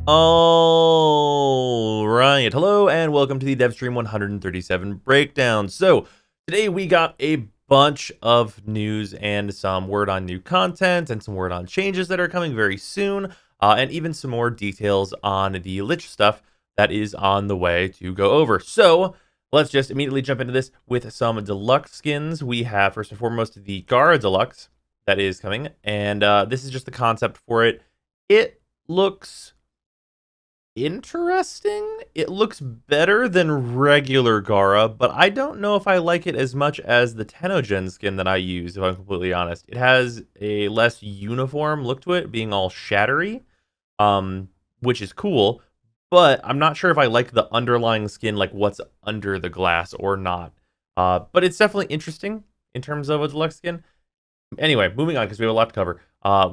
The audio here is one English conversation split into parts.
All right. Hello and welcome to the Devstream 137 breakdown. So, today we got a bunch of news and some word on new content and some word on changes that are coming very soon, and even some more details on the Lich stuff that is on the way to go over. So, let's just immediately jump into this with some deluxe skins. We have, first and foremost, the Gara Deluxe that is coming, and this is just the concept for it. It looks interesting. It looks better than regular Gara, but I don't know if I like it as much as the Tenogen skin that I use, if I'm completely honest. It has a less uniform look to it, being all shattery, which is cool, but I'm not sure if I like the underlying skin, like what's under the glass or not. But it's definitely interesting in terms of a deluxe skin. Anyway, moving on because we have a lot to cover.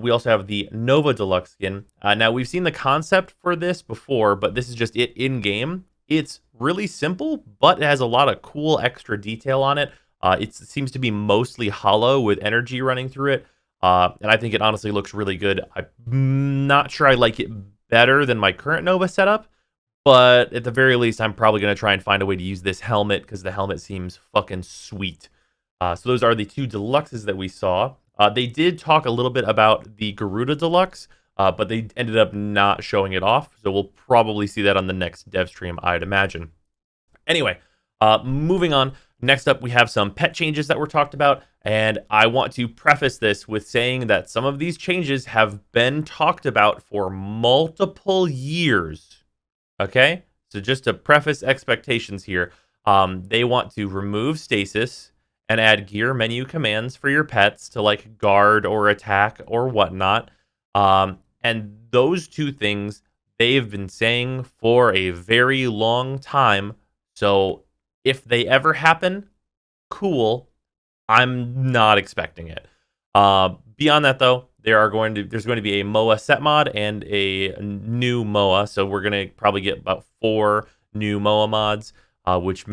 We also have the Nova Deluxe skin. Now, we've seen the concept for this before, but this is just it in-game. It's really simple, but it has a lot of cool extra detail on it. It seems to be mostly hollow with energy running through it, and I think it honestly looks really good. I'm not sure I like it better than my current Nova setup, but at the very least, I'm probably going to try and find a way to use this helmet because the helmet seems fucking sweet. So those are the two deluxes that we saw. They did talk a little bit about the Garuda Deluxe, but they ended up not showing it off. So we'll probably see that on the next dev stream, I'd imagine. Anyway, moving on. Next up, we have some pet changes that were talked about. And I want to preface this with saying that some of these changes have been talked about for multiple years. Okay? So just to preface expectations here, they want to remove stasis and add gear menu commands for your pets to like guard or attack or whatnot. And those two things they've been saying for a very long time. So if they ever happen, cool. I'm not expecting it. Beyond that, though, there's going to be a MOA set mod and a new MOA. So we're going to probably get about 4 new MOA mods, which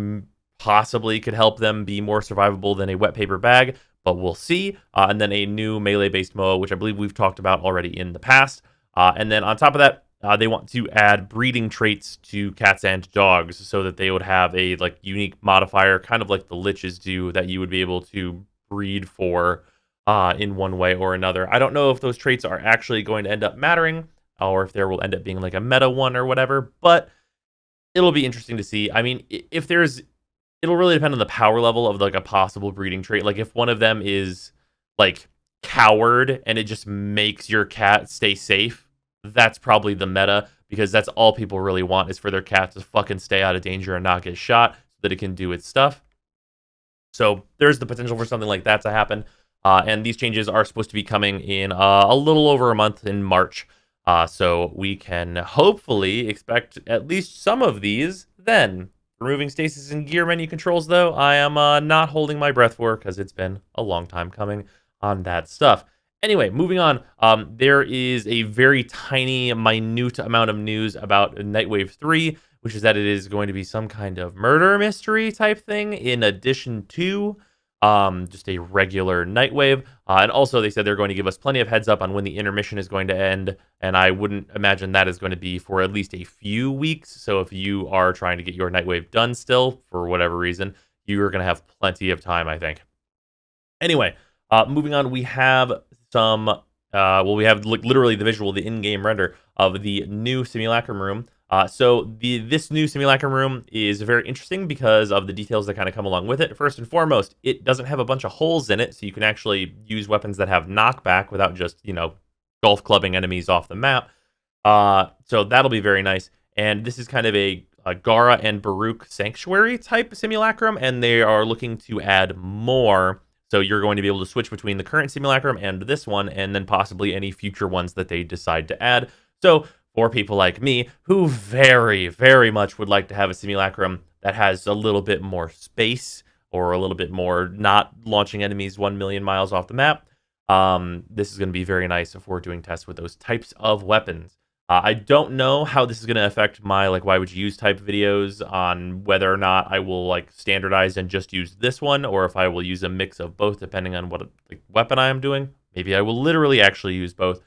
possibly could help them be more survivable than a wet paper bag, but we'll see. And then a new melee-based MOA, which I believe we've talked about already in the past. And then on top of that, they want to add breeding traits to cats and dogs so that they would have a like unique modifier, kind of like the liches do, that you would be able to breed for in one way or another. I don't know if those traits are actually going to end up mattering or if there will end up being like a meta one or whatever, but it'll be interesting to see. I mean, if there's it'll really depend on the power level of like a possible breeding trait. Like if one of them is like coward and it just makes your cat stay safe, that's probably the meta because that's all people really want is for their cat to fucking stay out of danger and not get shot so that it can do its stuff. So there's the potential for something like that to happen. And these changes are supposed to be coming in a little over a month in March. So we can hopefully expect at least some of these then. Removing stasis and gear menu controls, though, I am not holding my breath for because it's been a long time coming on that stuff. Anyway, moving on, there is a very tiny, minute amount of news about Nightwave 3, which is that it is going to be some kind of murder mystery type thing in addition to just a regular Nightwave. And also, they said they're going to give us plenty of heads up on when the intermission is going to end. And I wouldn't imagine that is going to be for at least a few weeks. So if you are trying to get your Nightwave done still, for whatever reason, you're going to have plenty of time, I think. Anyway, moving on, we have some, we have literally the visual, the in-game render of the new Simulacrum room. So this new Simulacrum room is very interesting because of the details that kind of come along with it. First and foremost, it doesn't have a bunch of holes in it, so you can actually use weapons that have knockback without just, golf clubbing enemies off the map. So that'll be very nice. And this is kind of a Gara and Baruch Sanctuary type Simulacrum, and they are looking to add more. So you're going to be able to switch between the current Simulacrum and this one, and then possibly any future ones that they decide to add. So for people like me who very, very much would like to have a Simulacrum that has a little bit more space or a little bit more not launching enemies 1 million miles off the map, this is going to be very nice if we're doing tests with those types of weapons. I don't know how this is going to affect my why would you use type videos on whether or not I will standardize and just use this one or if I will use a mix of both depending on what weapon I am doing. Maybe I will literally actually use both.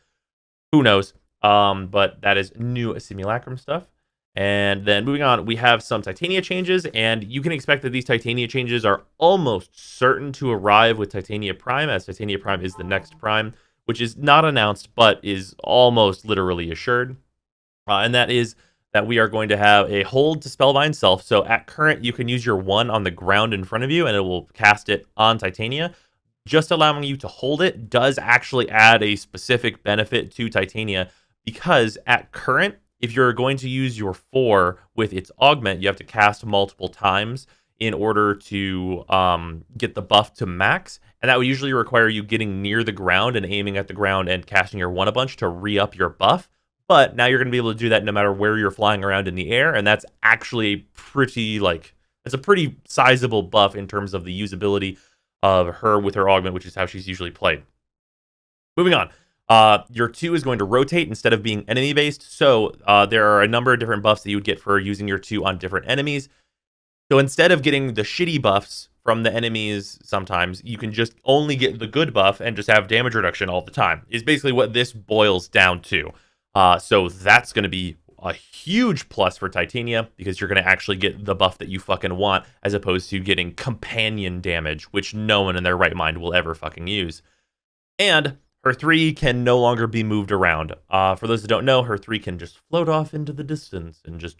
Who knows? But that is new simulacrum stuff. And then moving on, we have some Titania changes, and you can expect that these Titania changes are almost certain to arrive with Titania Prime, as Titania Prime is the next Prime, which is not announced, but is almost literally assured. And that is that we are going to have a hold to Spellbind Self. So at current, you can use your 1 on the ground in front of you, and it will cast it on Titania. Just allowing you to hold it does actually add a specific benefit to Titania, because at current, if you're going to use your 4 with its augment, you have to cast multiple times in order to get the buff to max. And that would usually require you getting near the ground and aiming at the ground and casting your 1 a bunch to re-up your buff. But now you're going to be able to do that no matter where you're flying around in the air, and that's actually pretty, like, it's a pretty sizable buff in terms of the usability of her with her augment, which is how she's usually played. Moving on. Your 2 is going to rotate instead of being enemy-based, so there are a number of different buffs that you would get for using your 2 on different enemies. So instead of getting the shitty buffs from the enemies sometimes, you can just only get the good buff and just have damage reduction all the time, is basically what this boils down to. So that's going to be a huge plus for Titania, because you're going to actually get the buff that you fucking want, as opposed to getting companion damage, which no one in their right mind will ever fucking use. And her 3 can no longer be moved around. For those that don't know, her 3 can just float off into the distance and just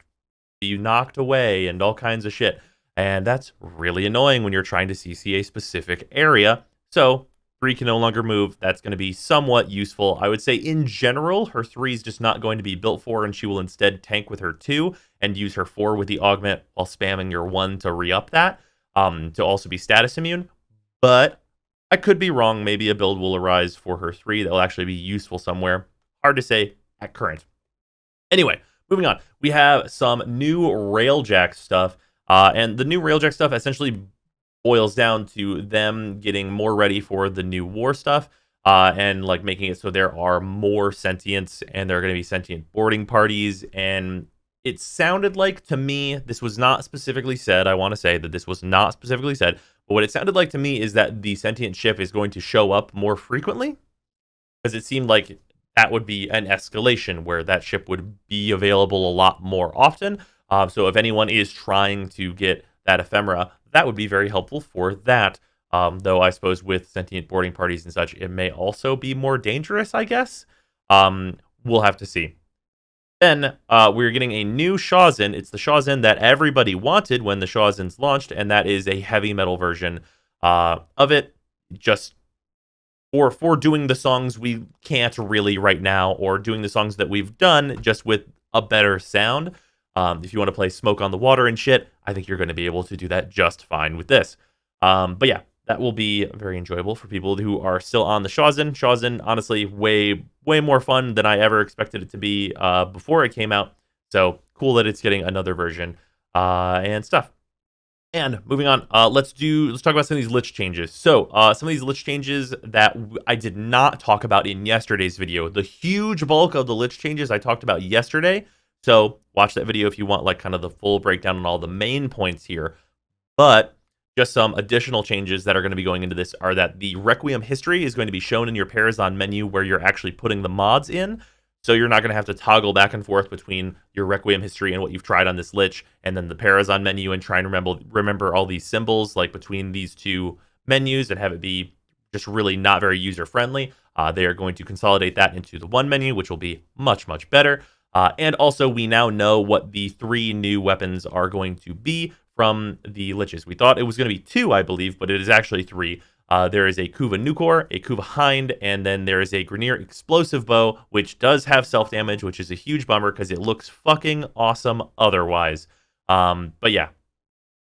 be knocked away and all kinds of shit. And that's really annoying when you're trying to CC a specific area. So 3 can no longer move. That's going to be somewhat useful. I would say in general, her 3 is just not going to be built for, and she will instead tank with her 2 and use her 4 with the augment while spamming your 1 to re-up that, to also be status immune. But I could be wrong. Maybe a build will arise for her 3 that will actually be useful somewhere. Hard to say at current. Anyway, moving on. We have some new Railjacks stuff. And the new Railjacks stuff essentially boils down to them getting more ready for the new war stuff, and like making it so there are more sentients, and there are going to be sentient boarding parties. And it sounded like, to me, this was not specifically said. I want to say that this was not specifically said, but what it sounded like to me is that the sentient ship is going to show up more frequently, because it seemed like that would be an escalation where that ship would be available a lot more often. So if anyone is trying to get that ephemera, that would be very helpful for that. Though I suppose with sentient boarding parties and such, it may also be more dangerous, I guess. We'll have to see. Then we're getting a new Shawzin. It's the Shawzin that everybody wanted when the Shawzins launched, and that is a heavy metal version of it. Just for doing the songs we can't really right now, or doing the songs that we've done just with a better sound. If you want to play Smoke on the Water and shit, I think you're going to be able to do that just fine with this. But yeah, that will be very enjoyable for people who are still on the Shawzin. Shawzin, honestly, way more fun than I ever expected it to be before it came out. So cool that it's getting another version and stuff. And moving on, let's talk about some of these Lich changes. So some of these Lich changes that I did not talk about in yesterday's video. The huge bulk of the Lich changes I talked about yesterday. So watch that video if you want like kind of the full breakdown on all the main points here. But just some additional changes that are going to be going into this are that the Requiem history is going to be shown in your Parazon menu where you're actually putting the mods in. So you're not going to have to toggle back and forth between your Requiem history and what you've tried on this Lich, and then the Parazon menu, and try and remember all these symbols like between these two menus and have it be just really not very user-friendly. They are going to consolidate that into the one menu, which will be much better. And also, we now know what the 3 new weapons are going to be from the Liches. We thought it was going to be 2, I believe, but it is actually 3. There is a Kuva Nukor, a Kuva Hind, and then there is a Grineer Explosive Bow, which does have self-damage, which is a huge bummer because it looks fucking awesome otherwise. But yeah,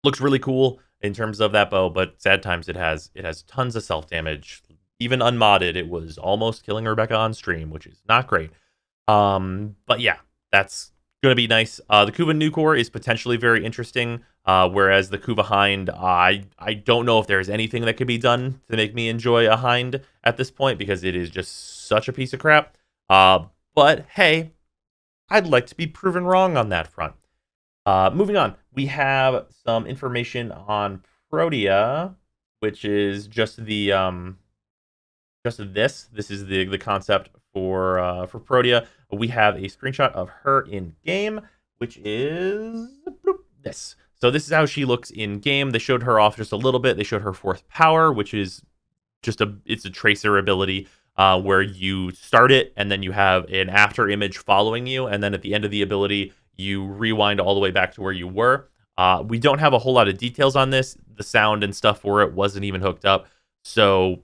looks really cool in terms of that bow, but sad times it has tons of self-damage. Even unmodded, it was almost killing Rebecca on stream, which is not great. But yeah, that's going to be nice. The Kuva Nukor is potentially very interesting, whereas the Kuva Hind, I don't know if there's anything that could be done to make me enjoy a Hind at this point, because it is just such a piece of crap. But hey, I'd like to be proven wrong on that front. Moving on, we have some information on Protea, which is just the this is the concept for Protea, we have a screenshot of her in game, which is this. So this is how she looks in game. They showed her off just a little bit. They showed her fourth power, which is just it's a tracer ability where you start it and then you have an after image following you, and then at the end of the ability you rewind all the way back to where you were. We don't have a whole lot of details on this. The sound and stuff for it wasn't even hooked up, so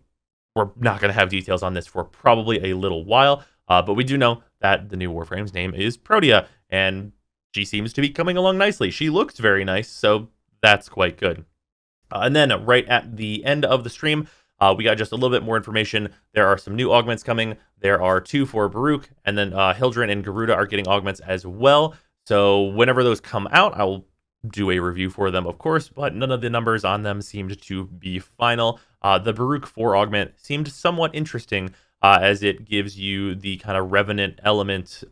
we're not going to have details on this for probably a little while. But we do know that the new Warframe's name is Protea, and she seems to be coming along nicely. She looks very nice, so that's quite good. And then right at the end of the stream, we got just a little bit more information. There are some new augments coming. There are 2 for Baruch, and then Hildren and Garuda are getting augments as well. So whenever those come out, I will do a review for them, of course, but none of the numbers on them seemed to be final. The Baruch 4 augment seemed somewhat interesting, as it gives you the kind of Revenant element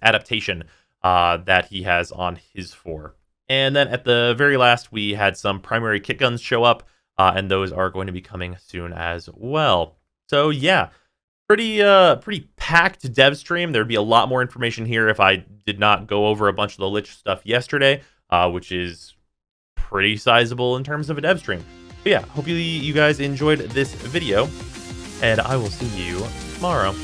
adaptation that he has on his 4. And then at the very last, we had some primary kit guns show up, and those are going to be coming soon as well. So yeah, pretty packed dev stream. There'd be a lot more information here if I did not go over a bunch of the Lich stuff yesterday, which is pretty sizable in terms of a dev stream. But yeah, hope you guys enjoyed this video, and I will see you tomorrow.